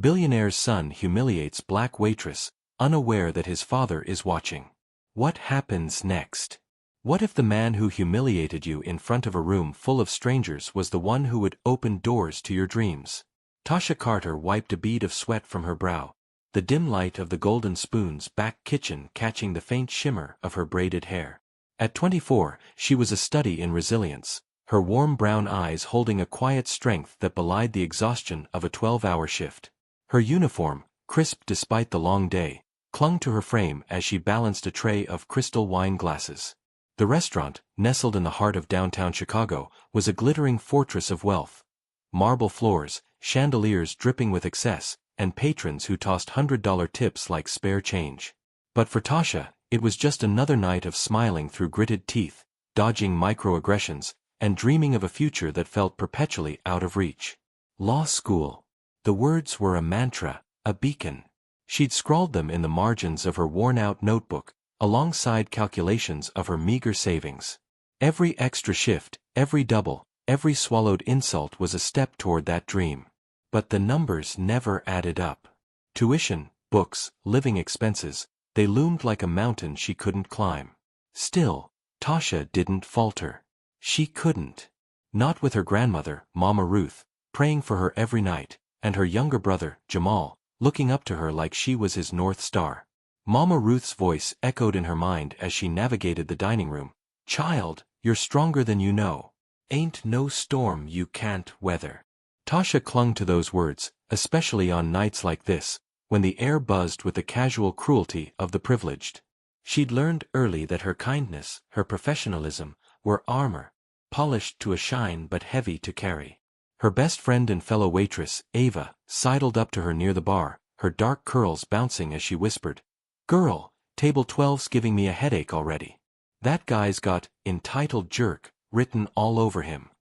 Billionaire's son humiliates black waitress, unaware that his father is watching. What happens next? What if the man who humiliated you in front of a room full of strangers was the one who would open doors to your dreams? Tasha Carter wiped a bead of sweat from her brow, the dim light of the Golden Spoon's back kitchen catching the faint shimmer of her braided hair. At 24, she was a study in resilience, her warm brown eyes holding a quiet strength that belied the exhaustion of a 12-hour shift. Her uniform, crisp despite the long day, clung to her frame as she balanced a tray of crystal wine glasses. The restaurant, nestled in the heart of downtown Chicago, was a glittering fortress of wealth. Marble floors, chandeliers dripping with excess, and patrons who tossed $100 tips like spare change. But for Tasha, it was just another night of smiling through gritted teeth, dodging microaggressions, and dreaming of a future that felt perpetually out of reach. Law school. The words were a mantra, a beacon. She'd scrawled them in the margins of her worn-out notebook, alongside calculations of her meager savings. Every extra shift, every double, every swallowed insult was a step toward that dream. But the numbers never added up. Tuition, books, living expenses, they loomed like a mountain she couldn't climb. Still, Tasha didn't falter. She couldn't. Not with her grandmother, Mama Ruth, praying for her every night, and her younger brother, Jamal, looking up to her like she was his North Star. Mama Ruth's voice echoed in her mind as she navigated the dining room. "Child, you're stronger than you know. Ain't no storm you can't weather." Tasha clung to those words, especially on nights like this, when the air buzzed with the casual cruelty of the privileged. She'd learned early that her kindness, her professionalism, were armor, polished to a shine but heavy to carry. Her best friend and fellow waitress, Ava, sidled up to her near the bar, her dark curls bouncing as she whispered, "Girl, table 12's giving me a headache already. That guy's got 'entitled jerk' written all over him."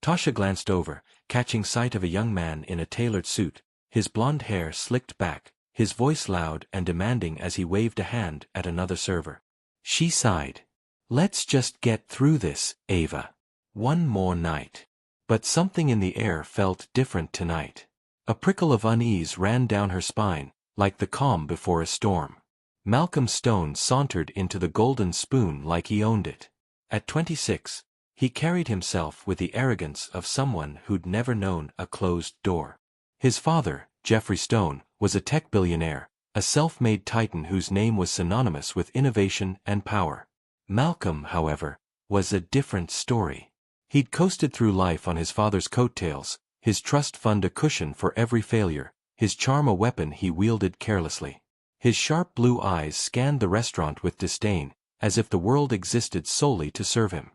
Tasha glanced over, catching sight of a young man in a tailored suit, his blonde hair slicked back, his voice loud and demanding as he waved a hand at another server. She sighed. "Let's just get through this, Ava. One more night." But something in the air felt different tonight. A prickle of unease ran down her spine, like the calm before a storm. Malcolm Stone sauntered into the Golden Spoon like he owned it. At 26, he carried himself with the arrogance of someone who'd never known a closed door. His father, Jeffrey Stone, was a tech billionaire, a self-made titan whose name was synonymous with innovation and power. Malcolm, however, was a different story. He'd coasted through life on his father's coattails, his trust fund a cushion for every failure, his charm a weapon he wielded carelessly. His sharp blue eyes scanned the restaurant with disdain, as if the world existed solely to serve him.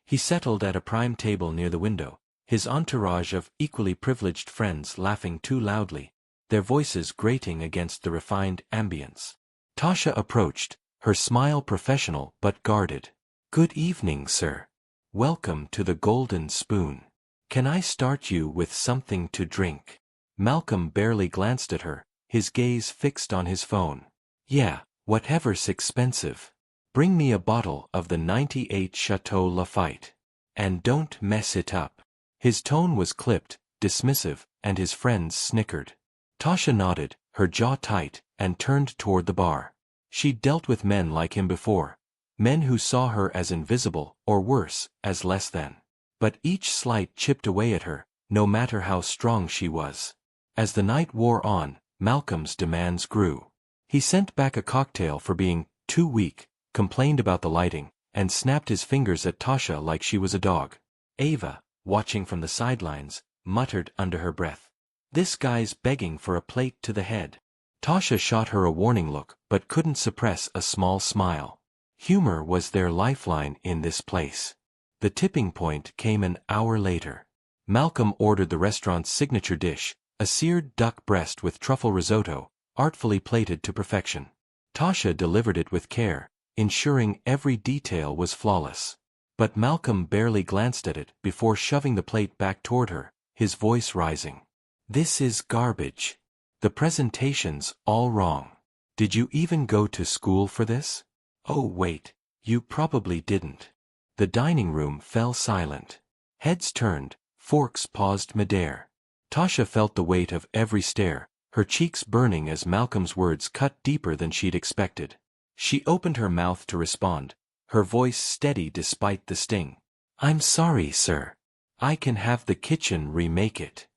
He settled at a prime table near the window, his entourage of equally privileged friends laughing too loudly, their voices grating against the refined ambience. Tasha approached, her smile professional but guarded. "Good evening, sir. Welcome to the Golden Spoon. Can I start you with something to drink?" Malcolm barely glanced at her, his gaze fixed on his phone. "Yeah, whatever's expensive. Bring me a bottle of the '98 Chateau Lafite. And don't mess it up." His tone was clipped, dismissive, and his friends snickered. Tasha nodded, her jaw tight, and turned toward the bar. She'd dealt with men like him before. Men who saw her as invisible, or worse, as less than. But each slight chipped away at her, no matter how strong she was. As the night wore on, Malcolm's demands grew. He sent back a cocktail for being too weak, complained about the lighting, and snapped his fingers at Tasha like she was a dog. Ava, watching from the sidelines, muttered under her breath, "This guy's begging for a plate to the head." Tasha shot her a warning look, but couldn't suppress a small smile. Humor was their lifeline in this place. The tipping point came an hour later. Malcolm ordered the restaurant's signature dish, a seared duck breast with truffle risotto, artfully plated to perfection. Tasha delivered it with care, ensuring every detail was flawless. But Malcolm barely glanced at it before shoving the plate back toward her, his voice rising. "This is garbage. The presentation's all wrong. Did you even go to school for this? Oh wait, you probably didn't." The dining room fell silent. Heads turned, forks paused midair. Tasha felt the weight of every stare, her cheeks burning as Malcolm's words cut deeper than she'd expected. She opened her mouth to respond, her voice steady despite the sting. "I'm sorry, sir. I can have the kitchen remake it."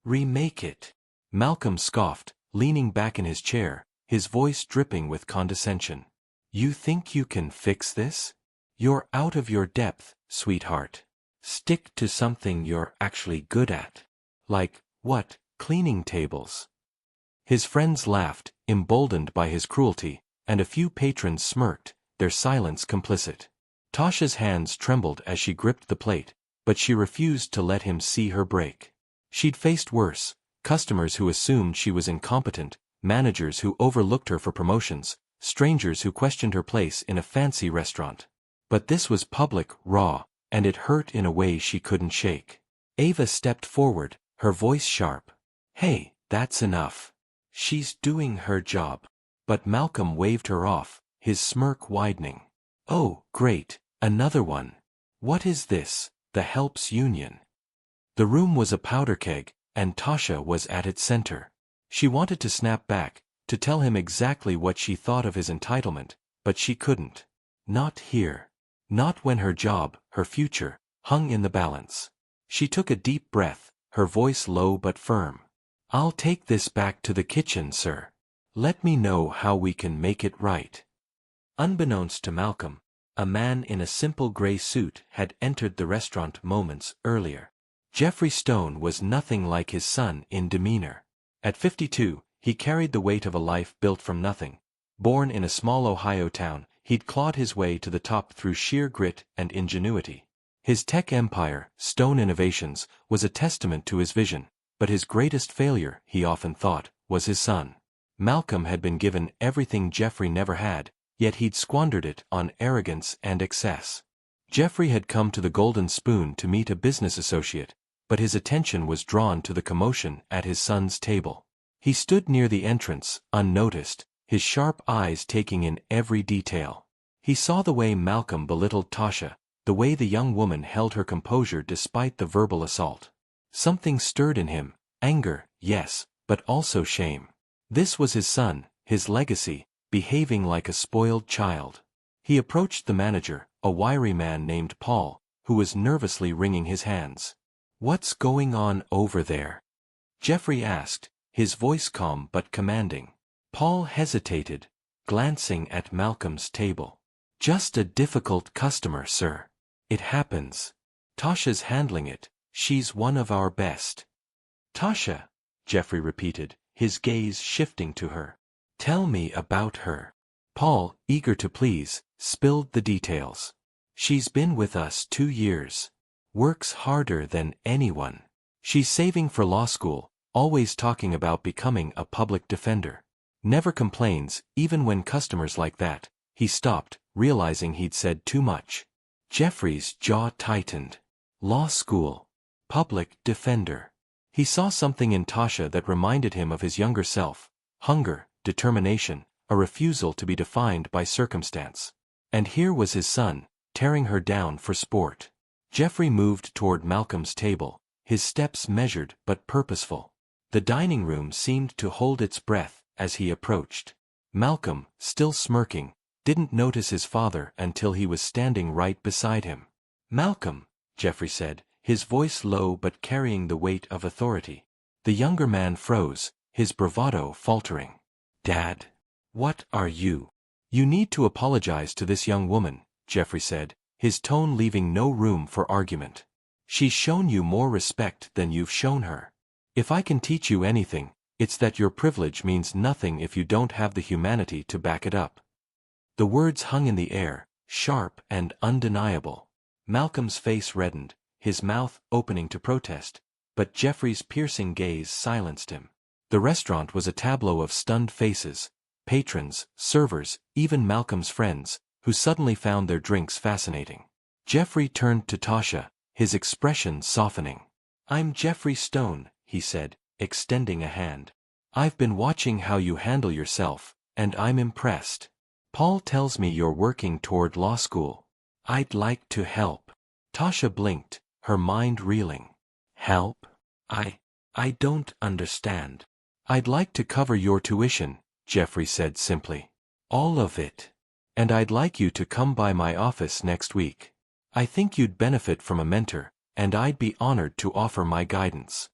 "Remake it?" Malcolm scoffed, leaning back in his chair, his voice dripping with condescension. "You think you can fix this? You're out of your depth, sweetheart. Stick to something you're actually good at." "Like, what, cleaning tables?" His friends laughed, emboldened by his cruelty, and a few patrons smirked, their silence complicit. Tasha's hands trembled as she gripped the plate, but she refused to let him see her break. She'd faced worse, customers who assumed she was incompetent, managers who overlooked her for promotions, strangers who questioned her place in a fancy restaurant. But this was public, raw, and it hurt in a way she couldn't shake. Ava stepped forward, her voice sharp. "Hey, that's enough. She's doing her job." But Malcolm waved her off, his smirk widening. "Oh, great, another one. What is this, the Helps Union?" The room was a powder keg, and Tasha was at its center. She wanted to snap back, to tell him exactly what she thought of his entitlement, but she couldn't. Not here. Not when her job, her future, hung in the balance. She took a deep breath, her voice low but firm. "I'll take this back to the kitchen, sir. Let me know how we can make it right." Unbeknownst to Malcolm, a man in a simple gray suit had entered the restaurant moments earlier. Jeffrey Stone was nothing like his son in demeanor. At 52, he carried the weight of a life built from nothing. Born in a small Ohio town, he'd clawed his way to the top through sheer grit and ingenuity. His tech empire, Stone Innovations, was a testament to his vision, but his greatest failure, he often thought, was his son. Malcolm had been given everything Jeffrey never had, yet he'd squandered it on arrogance and excess. Jeffrey had come to the Golden Spoon to meet a business associate, but his attention was drawn to the commotion at his son's table. He stood near the entrance, unnoticed, his sharp eyes taking in every detail. He saw the way Malcolm belittled Tasha, the way the young woman held her composure despite the verbal assault. Something stirred in him, anger, yes, but also shame. This was his son, his legacy, behaving like a spoiled child. He approached the manager, a wiry man named Paul, who was nervously wringing his hands. "What's going on over there?" Jeffrey asked, his voice calm but commanding. Paul hesitated, glancing at Malcolm's table. "Just a difficult customer, sir. It happens. Tasha's handling it, she's one of our best." "Tasha?" Jeffrey repeated, his gaze shifting to her. "Tell me about her." Paul, eager to please, spilled the details. "She's been with us 2 years. Works harder than anyone. She's saving for law school, always talking about becoming a public defender. Never complains, even when customers like that." He stopped, realizing he'd said too much. Jeffrey's jaw tightened. Law school. Public defender. He saw something in Tasha that reminded him of his younger self. Hunger, determination, a refusal to be defined by circumstance. And here was his son, tearing her down for sport. Jeffrey moved toward Malcolm's table, his steps measured but purposeful. The dining room seemed to hold its breath as he approached. Malcolm, still smirking, didn't notice his father until he was standing right beside him. "Malcolm," Jeffrey said, his voice low but carrying the weight of authority. The younger man froze, his bravado faltering. "Dad? What are you?" "You need to apologize to this young woman," Jeffrey said, his tone leaving no room for argument. "She's shown you more respect than you've shown her. If I can teach you anything, it's that your privilege means nothing if you don't have the humanity to back it up." The words hung in the air, sharp and undeniable. Malcolm's face reddened, his mouth opening to protest, but Jeffrey's piercing gaze silenced him. The restaurant was a tableau of stunned faces, patrons, servers, even Malcolm's friends, who suddenly found their drinks fascinating. Jeffrey turned to Tasha, his expression softening. "I'm Jeffrey Stone," he said, extending a hand. "I've been watching how you handle yourself, and I'm impressed. Paul tells me you're working toward law school. I'd like to help." Tasha blinked, her mind reeling. "Help? I don't understand." I'd like to cover your tuition, Jeffrey said simply. All of it. And I'd like you to come by my office next week. I think you'd benefit from a mentor, and I'd be honored to offer my guidance.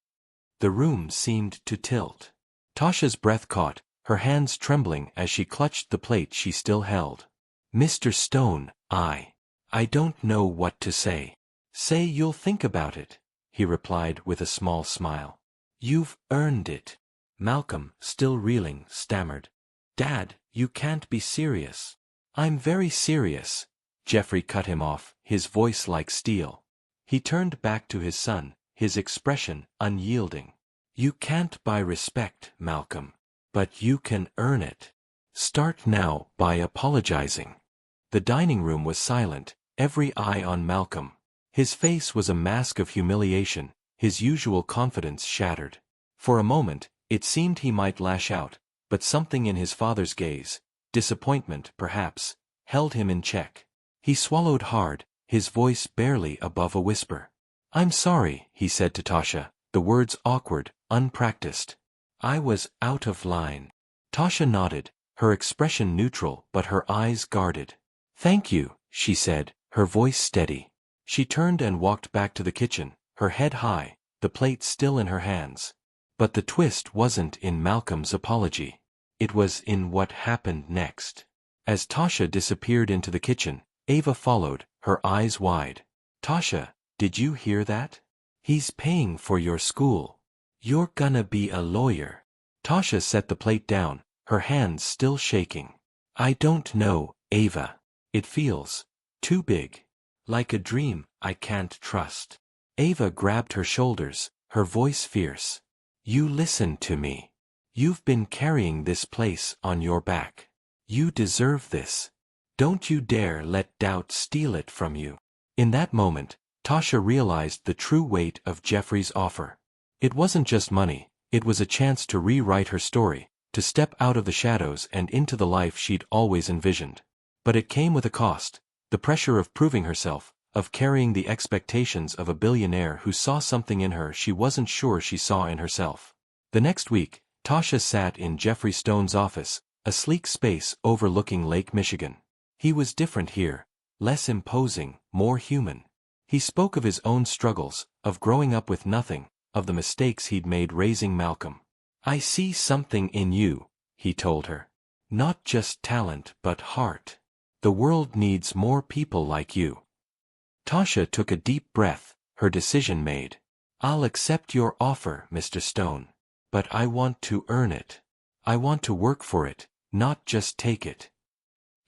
The room seemed to tilt. Tasha's breath caught, her hands trembling as she clutched the plate she still held. Mr. Stone, I don't know what to say. Say you'll think about it, he replied with a small smile. You've earned it. Malcolm, still reeling, stammered. Dad, you can't be serious. I'm very serious. Jeffrey cut him off, his voice like steel. He turned back to his son, his expression unyielding. You can't buy respect, Malcolm. But you can earn it. Start now by apologizing. The dining room was silent, every eye on Malcolm. His face was a mask of humiliation, his usual confidence shattered. For a moment, it seemed he might lash out, but something in his father's gaze, disappointment perhaps, held him in check. He swallowed hard, his voice barely above a whisper. I'm sorry, he said to Tasha, the words awkward, unpracticed. I was out of line. Tasha nodded, her expression neutral but her eyes guarded. Thank you, she said, her voice steady. She turned and walked back to the kitchen, her head high, the plate still in her hands. But the twist wasn't in Malcolm's apology. It was in what happened next. As Tasha disappeared into the kitchen, Ava followed, her eyes wide. Tasha, did you hear that? He's paying for your school. You're gonna be a lawyer. Tasha set the plate down, her hands still shaking. I don't know, Ava. It feels too big. Like a dream I can't trust. Ava grabbed her shoulders, her voice fierce. You listen to me. You've been carrying this place on your back. You deserve this. Don't you dare let doubt steal it from you. In that moment, Tasha realized the true weight of Jeffrey's offer. It wasn't just money, it was a chance to rewrite her story, to step out of the shadows and into the life she'd always envisioned. But it came with a cost, the pressure of proving herself, of carrying the expectations of a billionaire who saw something in her she wasn't sure she saw in herself. The next week, Tasha sat in Jeffrey Stone's office, a sleek space overlooking Lake Michigan. He was different here, less imposing, more human. He spoke of his own struggles, of growing up with nothing, of the mistakes he'd made raising Malcolm. I see something in you, he told her. Not just talent but heart. The world needs more people like you. Tasha took a deep breath, her decision made. I'll accept your offer, Mr. Stone. But I want to earn it. I want to work for it, not just take it.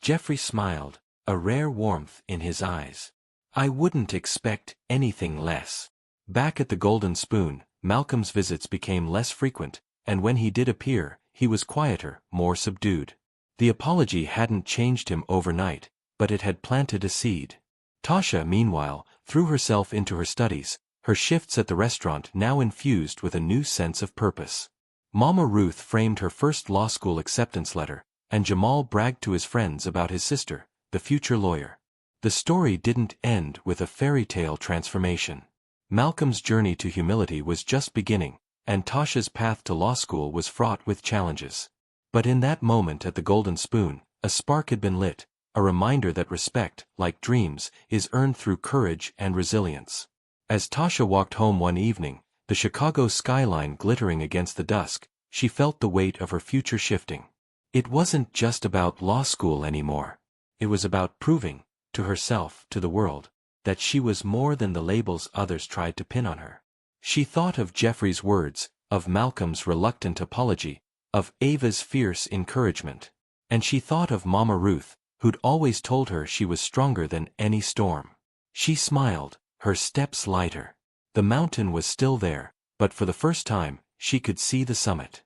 Jeffrey smiled, a rare warmth in his eyes. I wouldn't expect anything less. Back at the Golden Spoon, Malcolm's visits became less frequent, and when he did appear, he was quieter, more subdued. The apology hadn't changed him overnight, but it had planted a seed. Tasha, meanwhile, threw herself into her studies, her shifts at the restaurant now infused with a new sense of purpose. Mama Ruth framed her first law school acceptance letter, and Jamal bragged to his friends about his sister, the future lawyer. The story didn't end with a fairy tale transformation. Malcolm's journey to humility was just beginning, and Tasha's path to law school was fraught with challenges. But in that moment at the Golden Spoon, a spark had been lit, a reminder that respect, like dreams, is earned through courage and resilience. As Tasha walked home one evening, the Chicago skyline glittering against the dusk, she felt the weight of her future shifting. It wasn't just about law school anymore. It was about proving, to herself, to the world, that she was more than the labels others tried to pin on her. She thought of Jeffrey's words, of Malcolm's reluctant apology, of Ava's fierce encouragement. And she thought of Mama Ruth, who'd always told her she was stronger than any storm. She smiled, her steps lighter. The mountain was still there, but for the first time, she could see the summit.